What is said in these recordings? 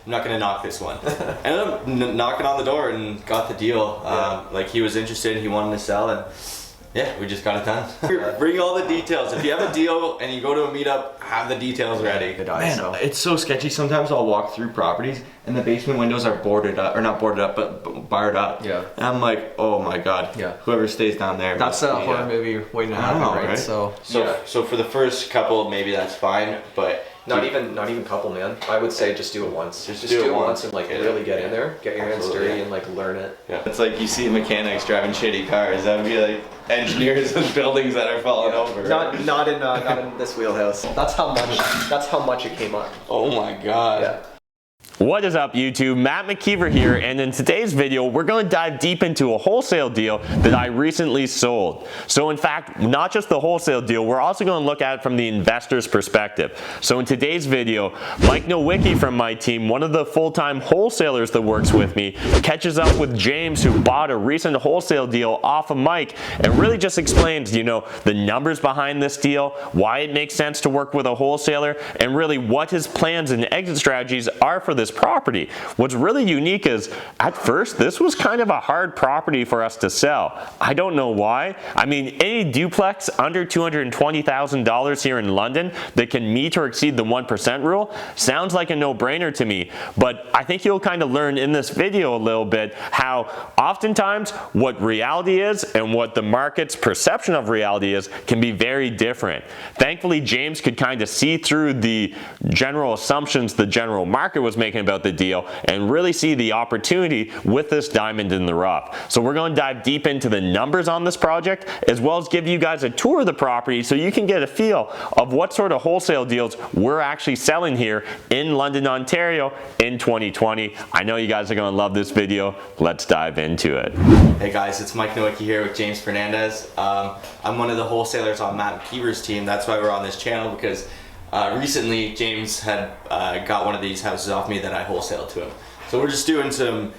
I'm not gonna knock this one. Ended up knocking on the door and got the deal. Like he was interested, he wanted to sell, and yeah, we just got it done. Bring all the details. If you have a deal and you go to a meetup, have the details ready. Man, it's so sketchy. Sometimes I'll walk through properties and the basement windows are boarded up, or not boarded up, but barred up. Yeah. And I'm like, oh my god. Yeah. Whoever stays down there. That's a horror movie waiting to happen, right? So for the first couple, maybe that's fine, but not even couple, man. I would say just do it once. Just do it once and like really get in there, get your hands dirty and like learn it. Yeah. It's like you see mechanics driving shitty cars. That would be like engineers and buildings that are falling over. Right? Not in this wheelhouse. That's how much it came up. Oh my god. Yeah. What is up, YouTube? Matt McKeever here, and in today's video we're going to dive deep into a wholesale deal that I recently sold. So in fact, not just the wholesale deal, we're also going to look at it from the investor's perspective. So in today's video, Mike Nowicki from my team, one of the full-time wholesalers that works with me, catches up with James, who bought a recent wholesale deal off of Mike, and really just explains, the numbers behind this deal, why it makes sense to work with a wholesaler, and really what his plans and exit strategies are for this property. What's really unique is, at first, this was kind of a hard property for us to sell. I don't know why. I mean, any duplex under $220,000 here in London that can meet or exceed the 1% rule sounds like a no-brainer to me, but I think you'll kind of learn in this video a little bit how oftentimes what reality is and what the market's perception of reality is can be very different. Thankfully, James could kind of see through the general assumptions the general market was making about the deal and really see the opportunity with this diamond in the rough. So we're going to dive deep into the numbers on this project, as well as give you guys a tour of the property so you can get a feel of what sort of wholesale deals we're actually selling here in London, Ontario in 2020. I know you guys are going to love this video. Let's dive into it. Hey guys, it's Mike Nowicki here with James Fernandez. I'm one of the wholesalers on Matt McKeever's team. That's why we're on this channel, because recently James had got one of these houses off me that I wholesaled to him. So we're just doing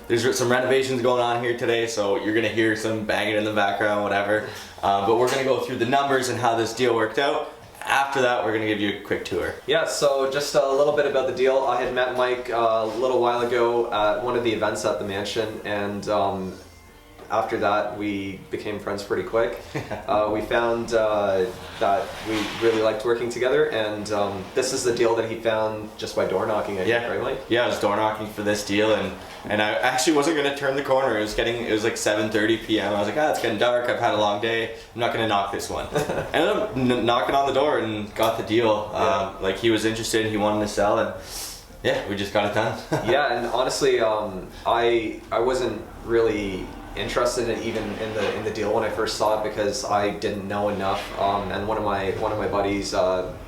there's some renovations going on here today, so you're gonna hear some banging in the background, whatever. But we're gonna go through the numbers and how this deal worked out. After that, we're gonna give you a quick tour. Yeah, so just a little bit about the deal. I had met Mike a little while ago at one of the events at the mansion, and after that, we became friends pretty quick. We found that we really liked working together, and this is the deal that he found just by door knocking, I think, right, Mike? Yeah, I was door knocking for this deal, and I actually wasn't going to turn the corner. It was like 7:30 p.m. I was like, it's getting dark, I've had a long day, I'm not going to knock this one. Ended up knocking on the door and got the deal. Like he was interested, he wanted to sell, and yeah, we just got it done. Yeah, and honestly, I wasn't really interested even in the deal when I first saw it, because I didn't know enough. And one of my buddies,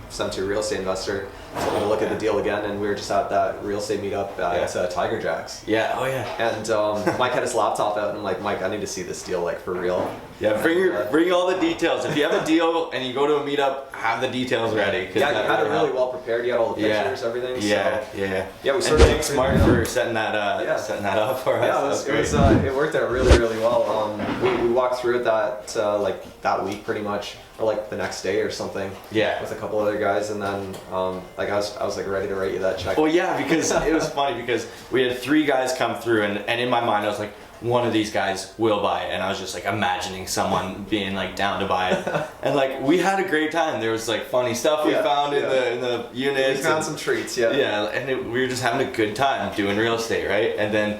sent to a real estate investor, told me to look at the deal again, and we were just at that real estate meetup at Tiger Jacks. Yeah, oh yeah. And Mike had his laptop out, and I'm like, Mike, I need to see this deal like for real. Yeah, bring all the details. If you have a deal and you go to a meetup, have the details ready. Yeah, you had it really well prepared. You had all the pictures, everything. Yeah, so. Yeah, we sort of thanks Mark for setting that up for us. Yeah, it worked out really well. We walked through it that week pretty much, or like the next day or something. Yeah. With a couple other guys, and then I was like ready to write you that check. Well, yeah, because it was funny because we had 3 guys come through, and in my mind I was like, one of these guys will buy it, and I was just like imagining someone being like down to buy it, and like we had a great time. There was like funny stuff we found in the units. We found some treats, and we were just having a good time doing real estate, right? And then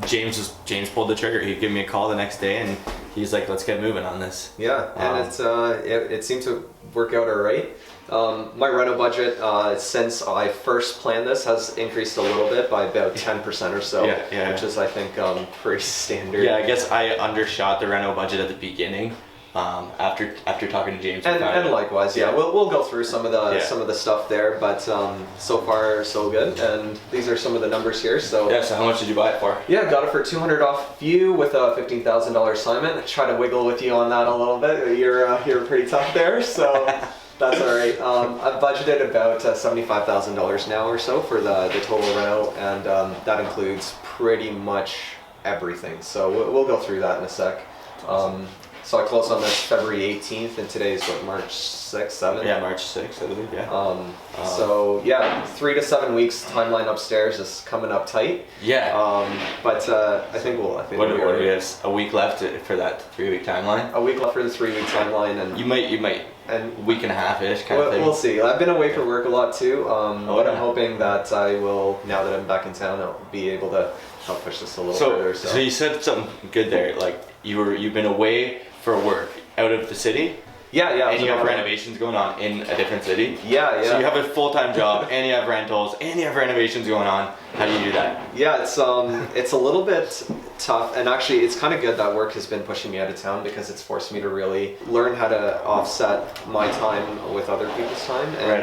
James pulled the trigger. He gave me a call the next day, and he's like, let's get moving on this. Yeah, and it seemed to work out all right. My reno budget since I first planned this has increased a little bit by about 10% or so, which is, I think, pretty standard. Yeah, I guess I undershot the reno budget at the beginning. After talking to James, and likewise, we'll go through some of the stuff there, but so far so good. And these are some of the numbers here. So so how much did you buy it for? Yeah, got it for $200 off you with a $15,000 assignment. I try to wiggle with you on that a little bit. You're pretty tough there, so. That's all right. I've budgeted about $75,000 now or so for the total reno, and that includes pretty much everything. So we'll go through that in a sec. So I closed on this February 18th, and today's what, March 6th, 7th? Yeah, March 6th, I believe. Yeah. So yeah, 3 to 7 weeks timeline upstairs is coming up tight. Yeah. But I think we'll. What do we have? A week left for that 3-week timeline. A week left for the 3-week timeline, and You might, and week and a half-ish kind of thing. we'll see. I've been away for work a lot too, but yeah. I'm hoping that I will, now that I'm back in town, I'll be able to help push this a little further. So you said something good there. Like you've been away for work out of the city. Yeah. And you have renovations going on in a different city. Yeah. So you have a full-time job, and you have rentals, and you have renovations going on. How do you do that? Yeah, it's a little bit tough, and actually it's kind of good that work has been pushing me out of town, because it's forced me to really learn how to offset my time with other people's time, and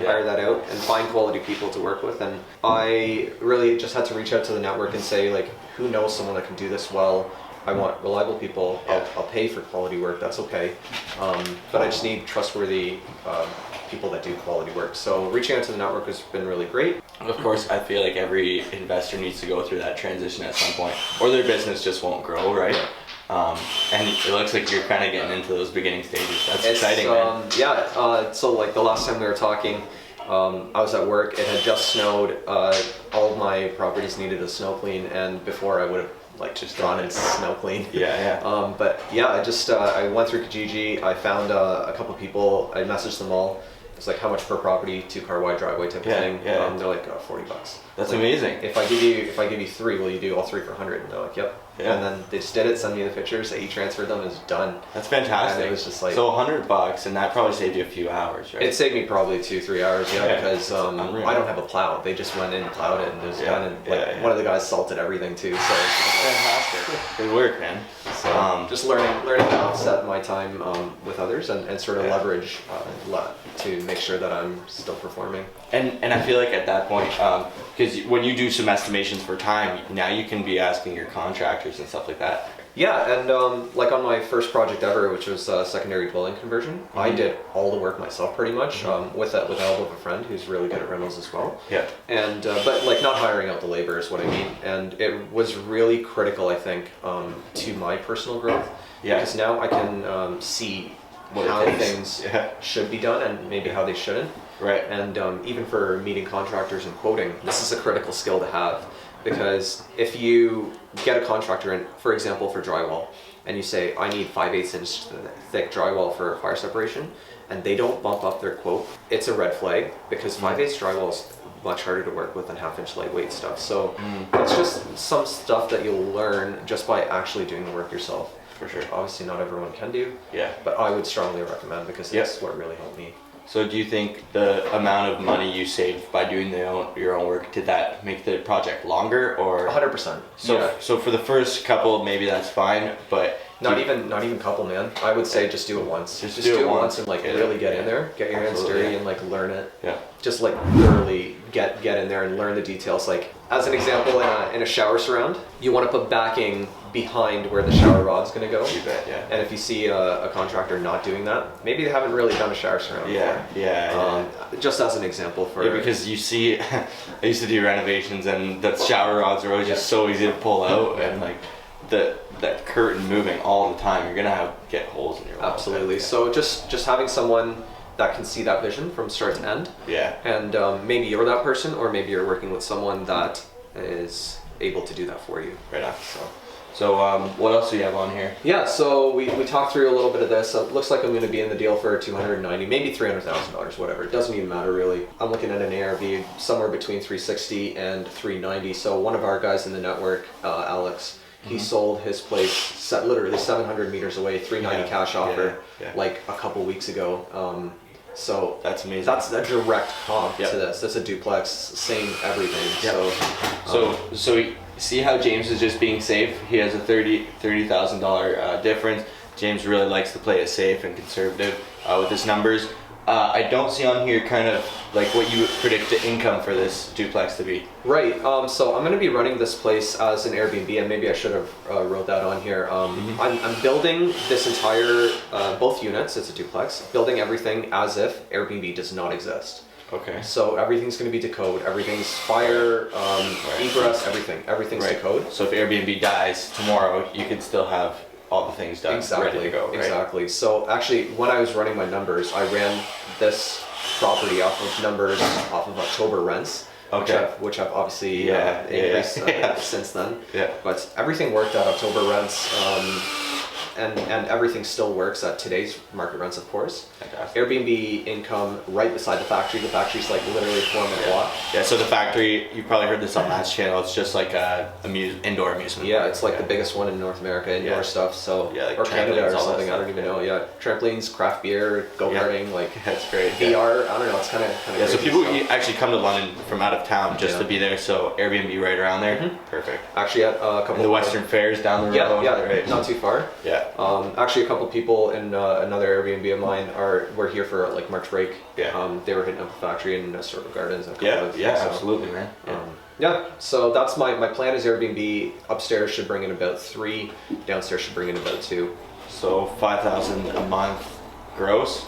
hire that out and find quality people to work with. And I really just had to reach out to the network and say, like, who knows someone that can do this well? I want reliable people. I'll pay for quality work. That's okay, but I just need trustworthy people that do quality work. So reaching out to the network has been really great. Of course, I feel like every investor needs to go through that transition at some point, or their business just won't grow, right? And it looks like you're kind of getting into those beginning stages. That's exciting, man. So like the last time we were talking, I was at work. It had just snowed. All of my properties needed a snow clean, and before I would have just gone and snow clean. But yeah, I went through Kijiji. I found a couple people. I messaged them all. It's like, how much per property, 2-car wide driveway type of thing. They're like, $40. That's like, amazing. If I give you 3, will you do all 3 for 100? And they're like, yep. Yeah. And then they just did it, sent me the pictures, I e-transferred them, it's done. That's fantastic. And it was just like, so $100, and that probably saved you a few hours, right? It saved me probably 2-3 hours, because I unreal. don't have a plow. They just went in and plowed it, and it was done. And one of the guys salted everything too. So it's fantastic. Good work, man. So just learning to offset my time with others, and sort of leverage to make sure that I'm still performing. And I feel like at that point, because when you do some estimations for time, now you can be asking your contractors and stuff like that. Yeah, and like on my first project ever, which was secondary dwelling conversion, I did all the work myself pretty much, with the help of a friend who's really good at rentals as well. Yeah. And but like not hiring out the labor is what I mean, and it was really critical, I think, to my personal growth. Yeah. Because now I can see how things should be done and maybe how they shouldn't. Right. And even for meeting contractors and quoting, this is a critical skill to have. Because if you get a contractor in, for example, for drywall, and you say, I need 5/8 inch thick drywall for fire separation, and they don't bump up their quote, it's a red flag, because 5/8 drywall is much harder to work with than 1/2 inch lightweight stuff. So it's just some stuff that you'll learn just by actually doing the work yourself. For sure. Obviously not everyone can do, but I would strongly recommend, because that's what really helped me. So do you think the amount of money you saved by doing your own work, did that make the project longer, or? 100%. So for the first couple, maybe that's fine, but not even couple, man. I would say just do it once. Just do it once and really get in there, get your hands dirty and learn it. Yeah. Just thoroughly get in there and learn the details. Like as an example, in a shower surround, you want to put backing behind where the shower rod's going to go. You bet, yeah. And if you see a contractor not doing that, maybe they haven't really done a shower surround before. Just as an example for... Yeah, because you see, I used to do renovations, and the shower rods are always just so easy to pull out, and that curtain moving all the time, you're gonna get holes in your wall. Absolutely. So just having someone that can see that vision from start to end. Yeah. And maybe you're that person, or maybe you're working with someone that is able to do that for you. Right on. So what else do you have on here? Yeah, so we talked through a little bit of this. It looks like I'm going to be in the deal for $290,000, maybe $300,000, whatever. It doesn't even matter really. I'm looking at an ARV somewhere between $360,000 and $390,000. So one of our guys in the network, Alex, he sold his place literally 700 meters away, $390,000 cash offer, like a couple weeks ago. So that's amazing. That's a direct comp to this. That's a duplex, same everything. So see how James is just being safe? He has a $30,000 difference. James really likes to play it safe and conservative with his numbers. I don't see on here kind of like what you would predict the income for this duplex to be. Right. So I'm going to be running this place as an Airbnb, and maybe I should have wrote that on here. I'm building this entire, both units, it's a duplex, building everything as if Airbnb does not exist. Okay. So everything's going to be to code. Everything's fire, egress, everything's to code. So if Airbnb dies tomorrow, you can still have all the things done, ready to go, right? Exactly. So actually, when I was running my numbers, I ran this property off of numbers off of October rents, Okay. which I've obviously increased since then. Yeah. But everything worked at October rents, and everything still works at today's market rents, of course. Fantastic. Airbnb income right beside the factory. The factory's like literally 4-minute walk. Yeah, so the factory, you probably heard this on Matt's channel, it's just like a indoor amusement Yeah, park. it's like the biggest one in North America, indoor stuff. So Yeah, like or Canada trampolines, or all that something. I stuff. don't even know. Yeah, trampolines, craft beer, go karting, like That's great. VR. I don't know. It's kind of Yeah, so people actually come to London from out of town just Yeah. to be there, so Airbnb right around there. Perfect. Actually, at a couple And the Western Fairs down the Yeah, road. yeah, Right. not too far. Yeah. Actually, a couple people in another Airbnb of mine were here for like March break. Yeah. They were hitting up the factory in Stork Gardens. And a couple Yeah, of- yeah, so, absolutely, man. Yeah. Yeah, so that's my plan is Airbnb upstairs should bring in about 3, downstairs should bring in about 2. So 5,000 a month gross.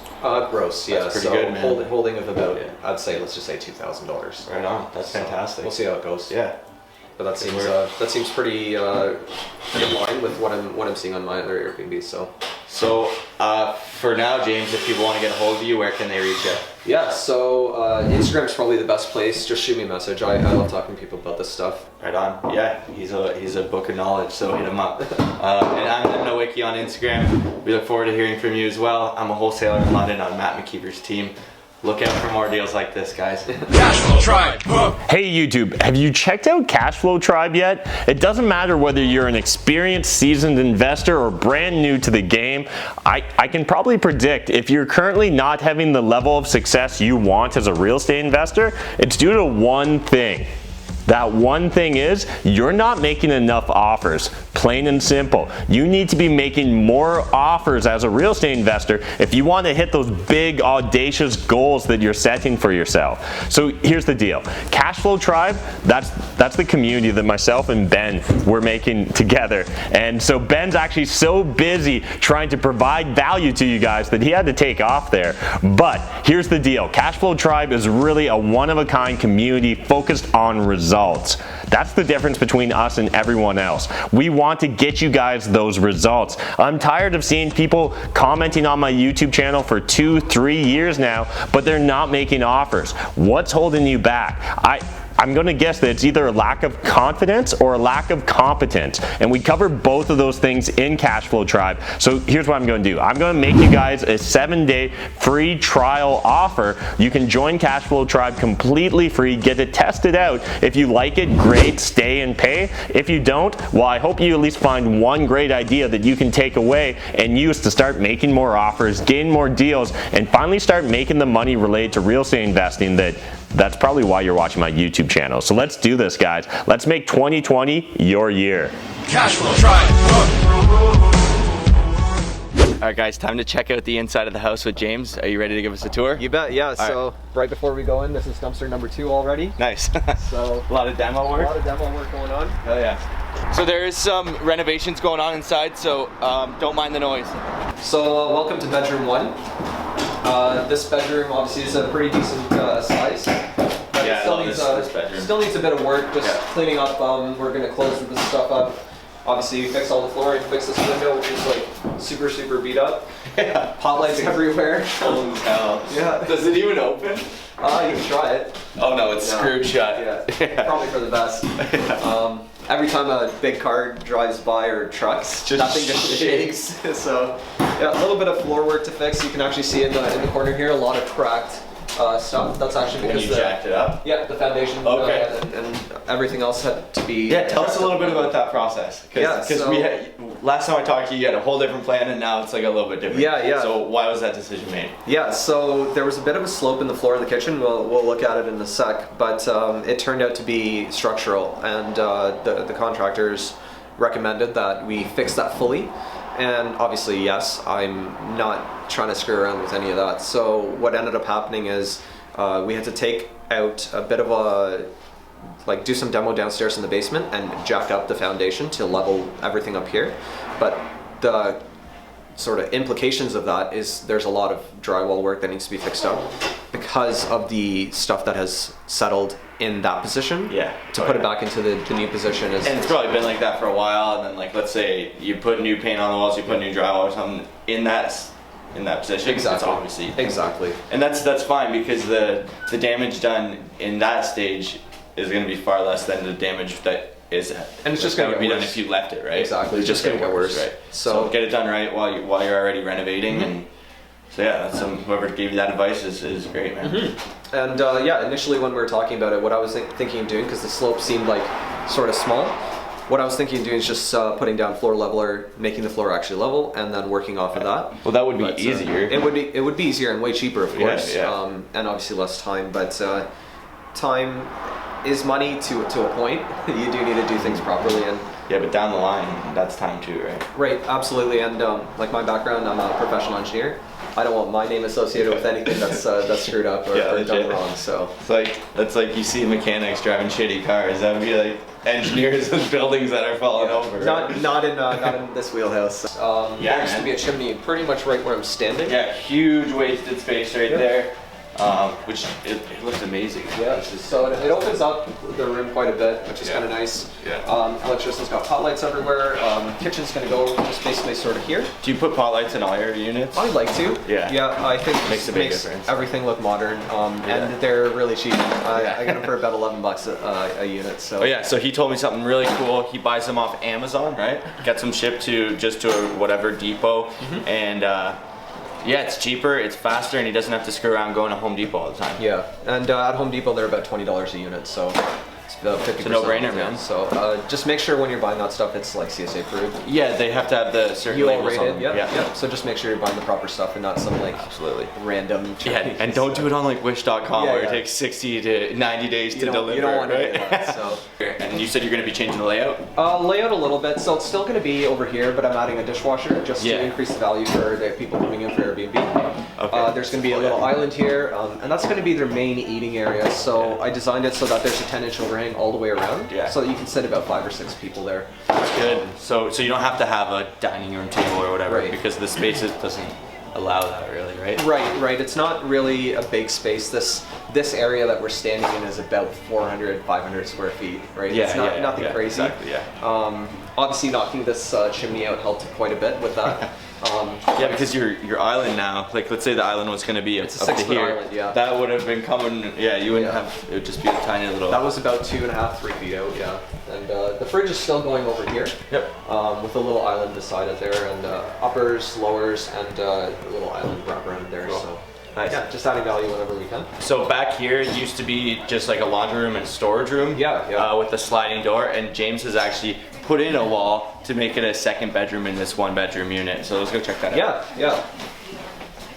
Gross, yeah. That's pretty so good, man. Holding of about, I'd say, let's just say $2,000. Right on. That's fantastic. We'll see how it goes. Yeah. But that seems pretty in line with what I'm seeing on my other Airbnb. So for now, James, if people want to get a hold of you, where can they reach you? Yeah, so Instagram's probably the best place. Just shoot me a message. I love talking to people about this stuff. Right on. Yeah, he's a book of knowledge, so hit him up. And I'm Nowicki on Instagram. We look forward to hearing from you as well. I'm a wholesaler in London on Matt McKeever's team. Look out for more deals like this, guys. Cashflow Tribe. Hey YouTube, have you checked out Cashflow Tribe yet? It doesn't matter whether you're an experienced, seasoned investor or brand new to the game. I can probably predict if you're currently not having the level of success you want as a real estate investor, it's due to one thing. That one thing is you're not making enough offers, plain and simple. You need to be making more offers as a real estate investor if you want to hit those big, audacious goals that you're setting for yourself. So here's the deal. Cashflow Tribe, that's the community that myself and Ben were making together. And so Ben's actually so busy trying to provide value to you guys that he had to take off there. But here's the deal. Cashflow Tribe is really a one-of-a-kind community focused on results. That's the difference between us and everyone else. We want to get you guys those results. I'm tired of seeing people commenting on my YouTube channel for 2-3 years now, but they're not making offers. What's holding you back? I'm going to guess that it's either a lack of confidence or a lack of competence. And we cover both of those things in Cashflow Tribe. So here's what I'm going to do. I'm going to make you guys a 7-day free trial offer. You can join Cashflow Tribe completely free, get to test it out. If you like it, great, stay and pay. If you don't, well, I hope you at least find one great idea that you can take away and use to start making more offers, gain more deals, and finally start making the money related to real estate investing that's probably why you're watching my YouTube channel. So let's do this, guys. Let's make 2020 your year. Cashflow Tribe. All right, guys, time to check out the inside of the house with James. Are you ready to give us a tour? You bet, yeah. So right before we go in, this is dumpster number 2 already. Nice. So A lot of demo a work. lot of demo work going on. Oh yeah. So there is some renovations going on inside, so don't mind the noise. So welcome to bedroom 1. This bedroom obviously is a pretty decent size. But Yeah, it still I love needs this bedroom. Still needs a bit of work, just Yeah. cleaning up. We're gonna close this stuff up. Obviously, fix all the flooring, fix this window, which is like super beat up. Yeah. Hot lights everywhere. Holy hell. Yeah. Does it even open? You can try it. Oh no, it's No. screwed shut. Yeah, probably for the best. Every time a big car drives by or trucks, Just that thing just shakes. So, yeah, a little bit of floor work to fix. You can actually see in the corner here a lot of cracked stuff. That's actually When because you jacked it up? yeah, the foundation Okay. and everything else had to be. Yeah, tell us a little bit about that process. Yeah, Because so- we had, last time I talked to you, you had a whole different plan, and now it's like a little bit different. Yeah. So why was that decision made? Yeah, so there was a bit of a slope in the floor in the kitchen. We'll look at it in a sec, but it turned out to be structural, and the contractors recommended that we fix that fully. And obviously, yes, I'm not trying to screw around with any of that. So what ended up happening is we had to take out a bit of do some demo downstairs in the basement and jack up the foundation to level everything up here. But the sort of implications of that is there's a lot of drywall work that needs to be fixed up because of the stuff that has settled in that position. Yeah. To put it back into the new position is. And it's probably been like that for a while, and then like let's say you put new paint on the walls, you put new drywall or something in that position. Exactly. It's obviously. Exactly. And that's fine because the damage done in that stage is going to be far less than the damage that is. And it's just that going to would get be worse. done if you left it, right? Exactly. It's just going to get worse. Right. So get it done right while you're already renovating, and so yeah, that's whoever gave you that advice is great, man. And yeah, initially when we were talking about it, what I was thinking of doing, because the slope seemed like sort of small, what I was thinking of doing is just putting down floor leveler, making the floor actually level, and then working off of that. Well, that would be But, easier. It would be easier and way cheaper, of course, yeah. and obviously less time. But time is money to a point. You do need to do things properly, and Yeah, but down the line, that's time too, right? right, absolutely. And like my background, I'm a professional engineer. I don't want my name associated with anything that's screwed up or, Yeah, or done legit. wrong. So That's like you see mechanics driving shitty cars. That would be like engineers in buildings that are falling over. Right? not in this wheelhouse. Yeah, there used to man. be a chimney pretty much right where I'm standing. Yeah, huge wasted space right there, which it looks amazing. Yeah, This is- so it opens up the room quite a bit, which is kind of nice. Yeah. Electrician's got pot lights everywhere. Kitchen's going to go just basically sort of here. Do you put pot lights in all your units? I'd like to. Yeah. Yeah, I think it Makes just a big makes difference. everything look modern, Yeah. and they're really cheap. Yeah. I got them for about $11 a unit. So. Oh yeah, so he told me something really cool. He buys them off Amazon, right? Gets them shipped to whatever depot, and yeah, it's cheaper, it's faster, and he doesn't have to screw around going to Home Depot all the time. Yeah, and at Home Depot they're about $20 a unit, so it's about 50%. It's a no-brainer, off, man. So just make sure when you're buying that stuff, it's like CSA approved. Yeah, they have to have the certain UL labels on rated, them. yeah. So just make sure you're buying the proper stuff and not some like Absolutely. random. Yeah, and don't do it on like Wish.com Yeah, where yeah. it takes 60 to 90 days to deliver. You don't want right? to do that. So. And you said you're going to be changing the layout? Layout a little bit, so it's still going to be over here, but I'm adding a dishwasher just Yeah. to increase the value for the people coming in for Airbnb. Okay. There's going to be a little island here, and that's going to be their main eating area. So I designed it so that there's a 10-inch overhang all the way around, Yeah. so that you can sit about 5 or 6 people there. That's good. So you don't have to have a dining room table or whatever Right. because the space doesn't allow that really, right? Right. It's not really a big space. This area that we're standing in is about 400, 500 square feet, right? Yeah, it's not, nothing yeah, crazy. Exactly, yeah. Obviously, knocking this chimney out helped quite a bit with that. Yeah, because your island now, like let's say the island was going to be It's a up to 6-foot here, island, yeah. that would have been coming. Yeah, you wouldn't Yeah. have. It would just be a tiny little. That was about 2.5, 3 feet out, yeah. And the fridge is still going over here. Yep. With a little island beside it there, and uppers, lowers, and a little island wrap around there. Cool. So Nice. yeah, just adding value whenever we can. So back here it used to be just like a laundry room and storage room. Yeah. With a sliding door, and James has actually put in a wall to make it a second bedroom in this one bedroom unit. So let's go check that out. Yeah.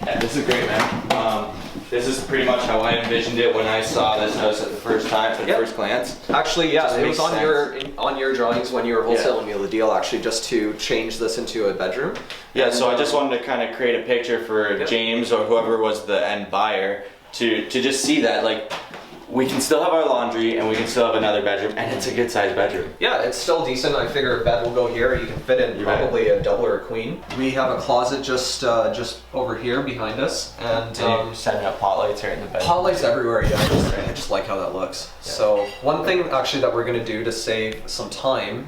Yeah, this is great, man. This is pretty much how I envisioned it when I saw this house at the first glance. Actually, yeah, Just it makes was on your drawings when you were Yeah. wholesaling me the deal. Actually, just to change this into a bedroom. Yeah, And, so I just wanted to kind of create a picture for Yep. James or whoever was the end buyer to just see that like we can still have our laundry and we can still have another bedroom and it's a good sized bedroom. Yeah, it's still decent. I figure a bed will go here. You can fit in You're right. probably a double or a queen. We have a closet just over here behind us, and setting up pot lights here in the bedroom. pot lights everywhere. Yeah, I just like how that looks. So one thing actually that we're gonna do to save some time,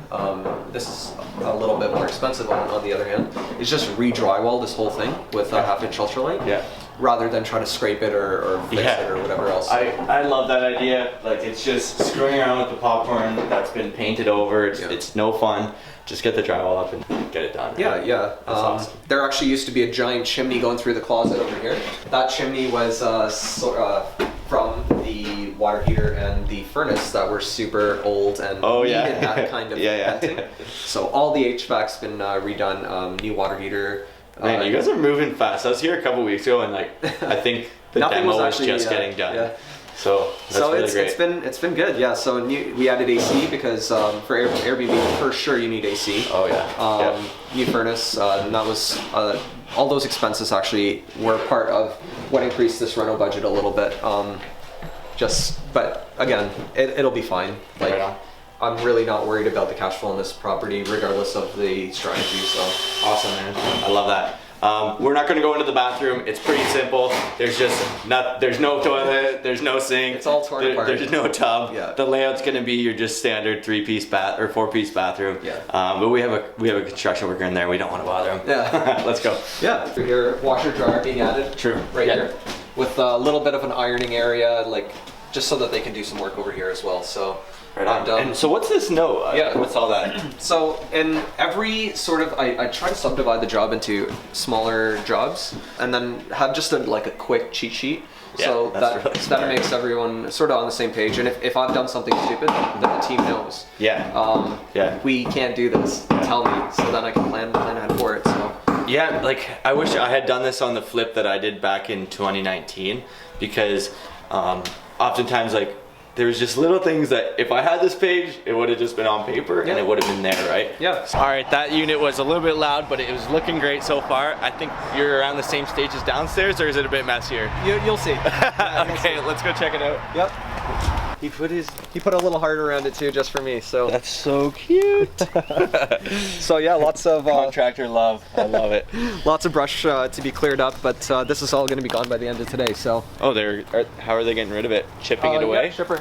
this is a little bit more expensive on the other hand, is just re-drywall this whole thing with a 1/2-inch ultralight. Yeah. Rather than try to scrape it or fix Yeah. it or whatever else. I love that idea. Like it's just screwing around with the popcorn that's been painted over. It's no fun. Just get the drywall up and get it done. Yeah. That's awesome. There actually used to be a giant chimney going through the closet over here. That chimney was from the water heater and the furnace that were super old and needed that kind of venting. So all the HVAC's been redone. New water heater. Man, you guys are moving fast. I was here a couple weeks ago and like I think the Nothing demo was was actually, just getting done. yeah. So that's really great. it's been good. Yeah. So we added AC because for Airbnb for sure you need AC. Oh yeah. New furnace, and that was all those expenses actually were part of what increased this reno budget a little bit. But again, it'll be fine. Like Right on. I'm really not worried about the cash flow on this property, regardless of the strategy. So Awesome, man. I love that. We're not going to go into the bathroom. It's pretty simple. There's no toilet. There's no sink. It's all torn apart. There's no tub. Yeah. The layout's going to be your just standard 3-piece bath or 4-piece bathroom. Yeah. But we have a construction worker in there. We don't want to bother him. Yeah. Let's go. Yeah. Your washer dryer being added. True. Right Yeah. here, with a little bit of an ironing area, like just so that they can do some work over here as well. So. Right on. And so what's this note? Yeah. What's all that? So in every sort of, I try to subdivide the job into smaller jobs and then have just like a quick cheat sheet. Yeah, So that's really that smart. makes everyone sort of on the same page. And if I've done something stupid, then the team knows. Yeah. Yeah. We can't do this. Tell me, so then I can plan ahead for it. So. Yeah, like I wish I had done this on the flip that I did back in 2019, because oftentimes like there was just little things that if I had this page, it would have just been on paper and it would have been there, right? Yeah. All right, that unit was a little bit loud, but it was looking great so far. I think you're around the same stage as downstairs, or is it a bit messier? You'll see. Yeah, you'll Okay, see. let's go check it out. Yep. He put a little heart around it too, just for me. So. That's so cute. So yeah, lots of Contractor love. I love it. lots of brush to be cleared up, but this is all going to be gone by the end of today. So. Oh, how are they getting rid of it? Chipping it Yeah, away? shipper.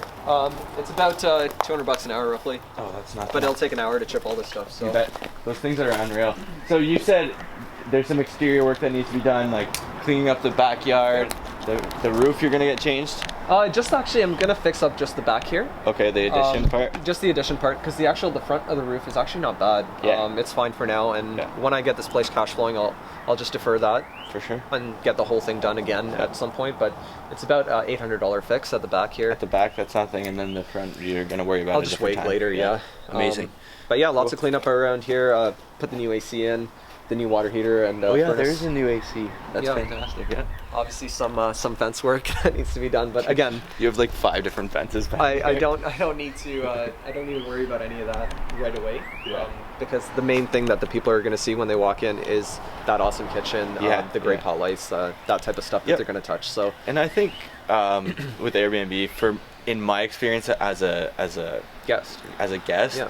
It's about $200 an hour roughly, Oh, that's not but it'll take an hour to chip all this stuff. So. You bet. Those things are unreal. So you said there's some exterior work that needs to be done, like cleaning up the backyard. The roof you're gonna get changed? Just actually, I'm gonna fix up just the back here. Okay, the addition part. Just the addition part, because the front of the roof is actually not bad. Yeah. It's fine for now, and Yeah. when I get this place cash flowing, I'll just defer that For sure. and get the whole thing done again at some point. But it's about $800 fix at the back here. At the back, that's nothing, and then the front, you're gonna worry about. I'll a just different wait time. later. Yeah. Amazing. But yeah, lots of cleanup around here. Put the new AC in, the new water heater, and Oh yeah, furnace. there is a new AC. That's Yeah. fantastic. Yeah. Obviously some fence work that needs to be done, but again, You have like 5 different fences back I there. don't need to worry about any of that right away. Because the main thing that the people are going to see when they walk in is that awesome kitchen, the great hot lights, that type of stuff that Yep. they're going to touch. So And I think with Airbnb, in my experience as a guest. guest,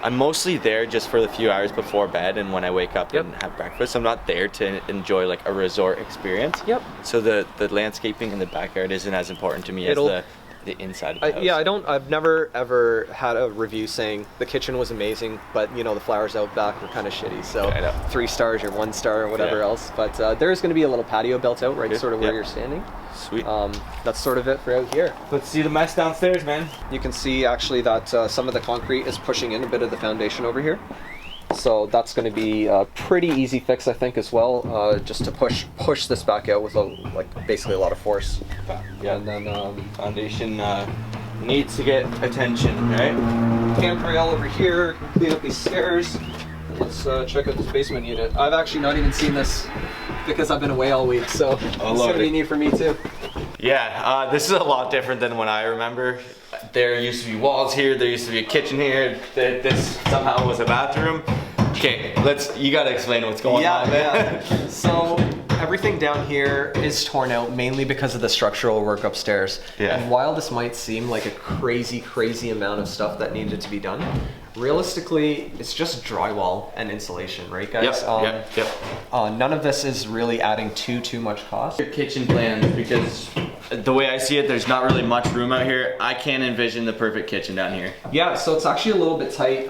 I'm mostly there just for the few hours before bed and when I wake up Yep. and have breakfast. I'm not there to enjoy like a resort experience. Yep. So the landscaping in the backyard isn't as important to me It'll- as the inside of the house. I've never ever had a review saying the kitchen was amazing, but the flowers out back were kind of shitty. So I know. 3 stars or 1 star or whatever Yeah. else. But there is going to be a little patio built out right Good. sort of where Yep. you're standing. Sweet. That's sort of it for out here. Let's see the mess downstairs, man. You can see actually that some of the concrete is pushing in a bit of the foundation over here. So that's going to be a pretty easy fix, I think, as well, just to push this back out with basically a lot of force. Yeah. And then Foundation needs to get attention, right? handrail over here, clean up these stairs. Let's check out this basement unit. I've actually not even seen this because I've been away all week, so it's going to be new for me too. Yeah, this is a lot different than when I remember. There used to be walls here, there used to be a kitchen here, this somehow was a bathroom. Okay, you gotta explain what's going on, man. Yeah. So everything down here is torn out mainly because of the structural work upstairs. Yeah. And while this might seem like a crazy amount of stuff that needed to be done, realistically, it's just drywall and insulation, right, guys? Yep. None of this is really adding too much cost. Your kitchen plans, because the way I see it, there's not really much room out here. I can't envision the perfect kitchen down here. Yeah, so it's actually a little bit tight.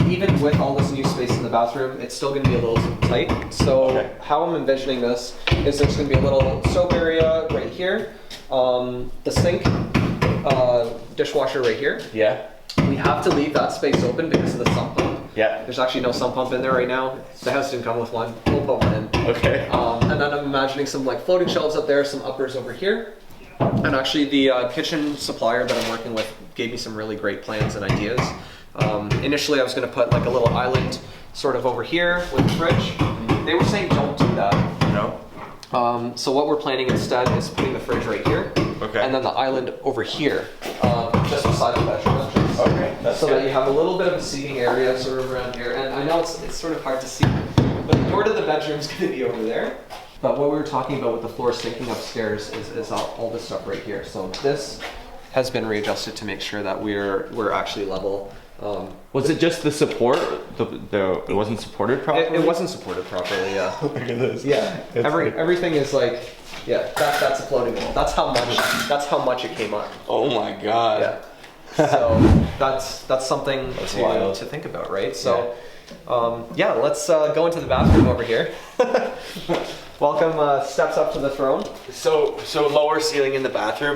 Even with all this new space in the bathroom, it's still going to be a little tight. So Okay. how I'm envisioning this is there's going to be a little soap area right here, the sink, dishwasher right here. Yeah. We have to leave that space open because of the sump pump. Yeah. There's actually no sump pump in there right now. The house didn't come with one. We'll put one in. Okay. And then I'm imagining some floating shelves up there, some uppers over here. And actually the kitchen supplier that I'm working with gave me some really great plans and ideas. Initially I was going to put a little island sort of over here with the fridge. They were saying don't do that. No. So what we're planning instead is putting the fridge right here. Okay. And then the island over here, just beside the bedroom entrance. Okay, that's So good. that you have a little bit of a seating area sort of around here. And I know it's sort of hard to see, but the door to the bedroom is going to be over there. But what we were talking about with the floor sinking upstairs is all this stuff right here. So this has been readjusted to make sure that we're actually level. Was it just the support? It wasn't supported properly? It wasn't supported properly. Yeah. Look at this. Yeah. Everything is like, yeah. That's a floating wall. That's how much it came up. Oh my god. Yeah. So that's something to think about, right? So, yeah, let's go into the bathroom over here. Welcome, steps up to the throne. So lower ceiling in the bathroom.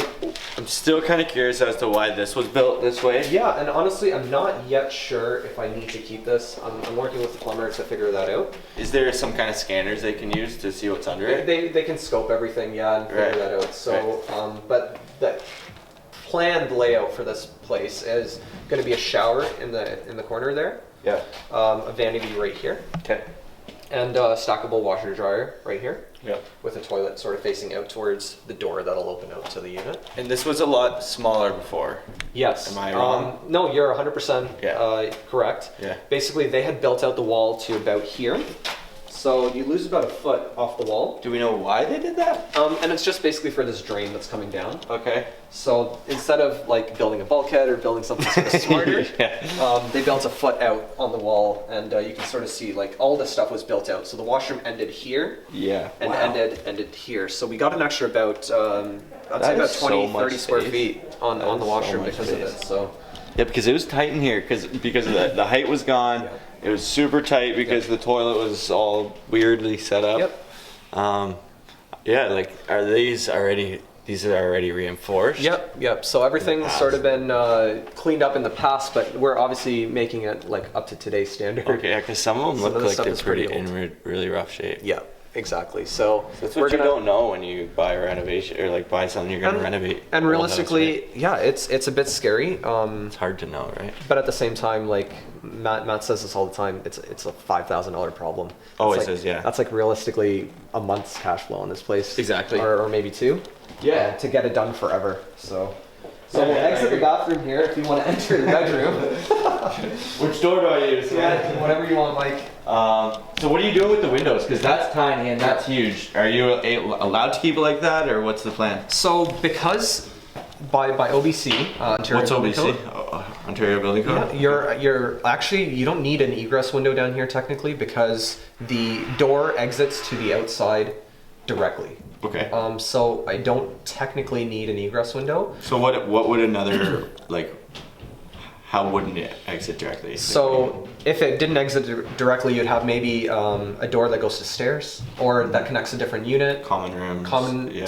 I'm still kind of curious as to why this was built this way. Yeah, and honestly, I'm not yet sure if I need to keep this. I'm working with the plumber to figure that out. Is there some kind of scanners they can use to see what's under it? They can scope everything, yeah, and figure that out. So, but the planned layout for this place is going to be a shower in the corner there. Yeah. A vanity right here. Okay. And a stackable washer dryer right here. Yep. With a toilet sort of facing out towards the door that'll open out to the unit. And this was a lot smaller before. Yes. Am I wrong? No, you're 100% correct. Yeah. Basically, they had built out the wall to about here. So you lose about a foot off the wall. Do we know why they did that? And it's just basically for this drain that's coming down. Okay. So instead of like building a bulkhead or building something sort of smarter, they built a foot out on the wall, and you can sort of see like all the stuff was built out. So the washroom ended here. Yeah. And ended here. So we got an extra about I'd say about 20, 30 square feet on the washroom because of this. So yeah, because it was tight in here because of the height was gone. Yeah. It was super tight because the toilet was all weirdly set up. Yep. Yeah, like these are already reinforced? Yep. So everything's sort of been cleaned up in the past, but we're obviously making it like up to today's standard. Okay, yeah, because some of them look like they're pretty old. in really rough shape. Yeah, exactly. So That's what you don't know when you buy a renovation or like buy something you're going to renovate. And realistically, yeah, it's a bit scary. It's hard to know, right? But at the same time, like Matt says this all the time, it's a $5,000 problem. Always like, is, yeah. That's like realistically a month's cash flow in this place. Exactly. Or maybe two. Yeah. To get it done forever. So we'll exit the bathroom here if you want to enter the bedroom. Which door do I use? Yeah, whatever you want, Mike. So what are you doing with the windows? Because that's tiny and that's huge. Are you allowed to keep it like that, or what's the plan? So because by OBC, Ontario What's Building OBC? Code, Ontario Building Code? Yeah, you're actually, you don't need an egress window down here technically because the door exits to the outside directly. Okay. So I don't technically need an egress window. So what would another, like, how wouldn't it exit directly? So if it didn't exit directly, you'd have maybe a door that goes to stairs or that connects a different unit. Common rooms.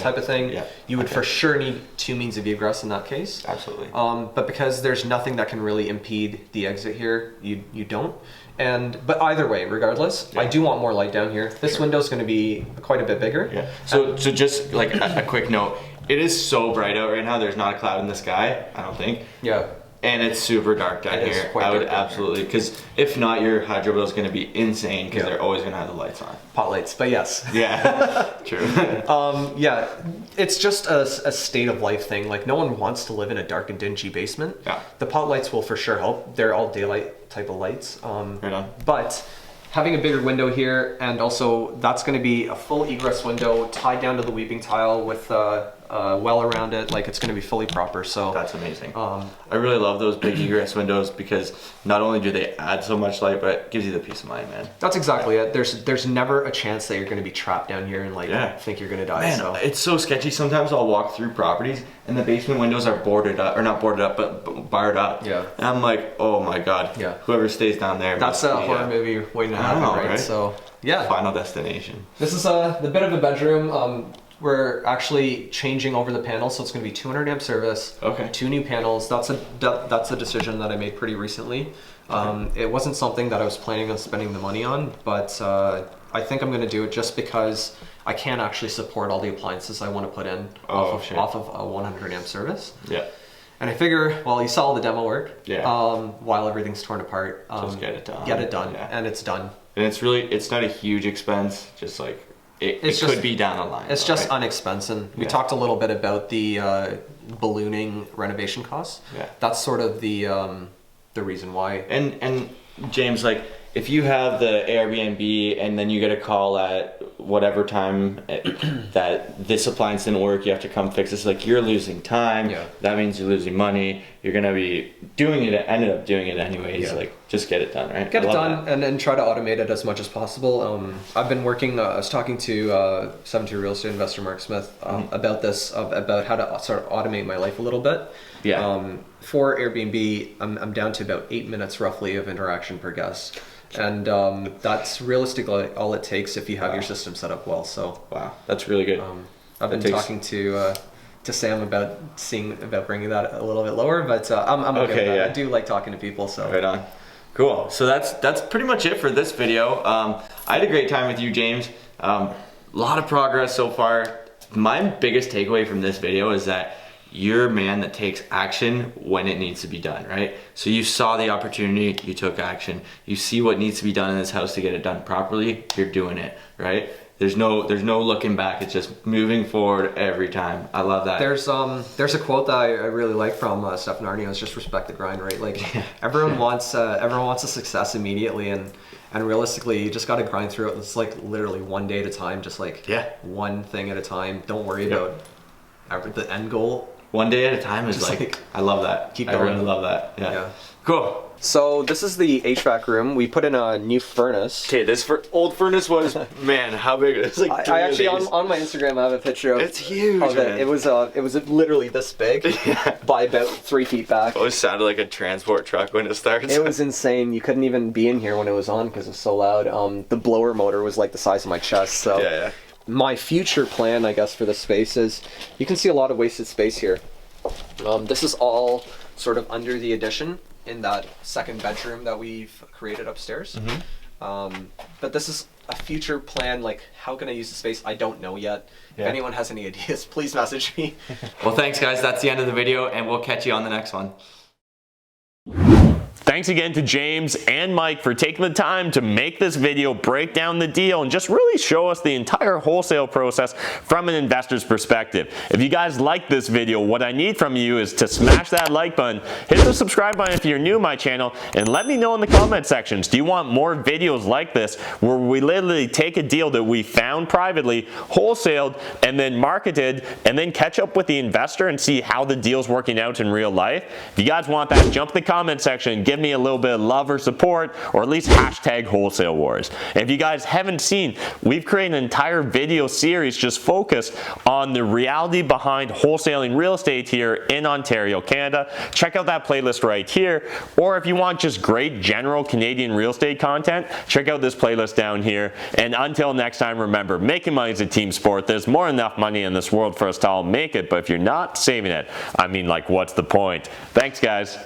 Type of thing. Yeah. You would for sure need two means of egress in that case. Absolutely. But because there's nothing that can really impede the exit here, you don't. But either way, regardless, I do want more light down here. This window's going to be quite a bit bigger. Yeah. So just like a quick note, it is so bright out right now. There's not a cloud in the sky, I don't think. Yeah. And it's super dark down It is here. quite I would dark down absolutely, because if not, your hydro bill is going to be insane because they're always going to have the lights on. Pot lights, but yes. Yeah, true. Yeah, it's just a state of life thing. Like no one wants to live in a dark and dingy basement. Yeah. The pot lights will for sure help. They're all daylight type of lights. Right on. But having a bigger window here, and also that's going to be a full egress window tied down to the weeping tile with well around it. Like it's going to be fully proper. So That's amazing. I really love those big egress windows because not only do they add so much light, but it gives you the peace of mind, man. that's exactly it. There's never a chance that you're going to be trapped down here and like think you're going to die. Man, So it's so sketchy. Sometimes I'll walk through properties and the basement windows are boarded up, or not boarded up, but barred up. Yeah. And I'm like, oh my god. Yeah. Whoever stays down there. that's must a be, horror movie waiting to I happen, know, right? right? So yeah. Final destination. This is the bit of a bedroom. We're actually changing over the panels, so it's going to be 200 amp service. Okay. 2 new panels. That's a decision that I made pretty recently. It wasn't something that I was planning on spending the money on, but I think I'm going to do it just because I can't actually support all the appliances I want to put in off of a 100 amp service. Yeah. And I figure, well, you saw all the demo work. Yeah. While everything's torn apart. Just get it done. Get it done, Yeah. and it's done. And it's not a huge expense, just like it It's could just- be down the line. It's though, just right? unexpensive. We Yeah. talked a little bit about the ballooning renovation costs. Yeah. That's sort of the reason why. And James, like, if you have the Airbnb and then you get a call at whatever time that this appliance didn't work, you have to come fix this, like you're losing time. Yeah. That means you're losing money. You're gonna be doing it, ended up doing it anyways. Yeah. Like just get it done, right? Get I it love done that. and then try to automate it as much as possible. I've been working, I was talking to 72 real estate investor Mark Smith about this, about how to sort of automate my life a little bit. Yeah. For Airbnb, I'm down to about 8 minutes roughly of interaction per guest. And that's realistically all it takes if you have your system set up well. So Wow, that's really good. I've been talking to Sam about bringing that a little bit lower, but I'm okay with that. yeah. I do like talking to people, so. Right on. Cool. So that's pretty much it for this video. I had a great time with you, James. A lot of progress so far. My biggest takeaway from this video is that you're a man that takes action when it needs to be done, right? So you saw the opportunity, you took action. You see what needs to be done in this house to get it done properly, you're doing it, right? There's no looking back. It's just moving forward every time. I love that. There's a quote that I really like from Stephen Arnio. It's just respect the grind, right? Like everyone wants a success immediately, and realistically, you just got to grind through it. It's like literally one day at a time, just like one thing at a time. Don't worry about the end goal. One day at a time is Just like, I love that. Keep I going. really love that. Yeah. Cool. So this is the HVAC room. We put in a new furnace. Okay, this old furnace was, man, how big? It's like I actually on my Instagram I have a picture of It's huge, of man. it. It was literally this big by about 3 feet back. It always sounded like a transport truck when it starts. It was insane. You couldn't even be in here when it was on because it was so loud. The blower motor was like the size of my chest. So Yeah. my future plan, I guess, for the space is you can see a lot of wasted space here. This is all sort of under the addition in that second bedroom that we've created upstairs. But this is a future plan. Like, how can I use the space? I don't know yet. If anyone has any ideas, please message me. Well, thanks, guys. That's the end of the video, and we'll catch you on the next one. Thanks again to James and Mike for taking the time to make this video, break down the deal, and just really show us the entire wholesale process from an investor's perspective. If you guys like this video, what I need from you is to smash that like button, hit the subscribe button if you're new to my channel, and let me know in the comment sections, do you want more videos like this where we literally take a deal that we found privately, wholesaled, and then marketed, and then catch up with the investor and see how the deal's working out in real life? If you guys want that, jump in the comment section and give me a little bit of love or support, or at least hashtag wholesale wars. And if you guys haven't seen, we've created an entire video series just focused on the reality behind wholesaling real estate here in Ontario, Canada. Check out that playlist right here. Or if you want just great general Canadian real estate content, check out this playlist down here. And until next time, remember, making money is a team sport. There's more than enough money in this world for us to all make it, but if you're not saving it, I mean, like, what's the point? Thanks, guys.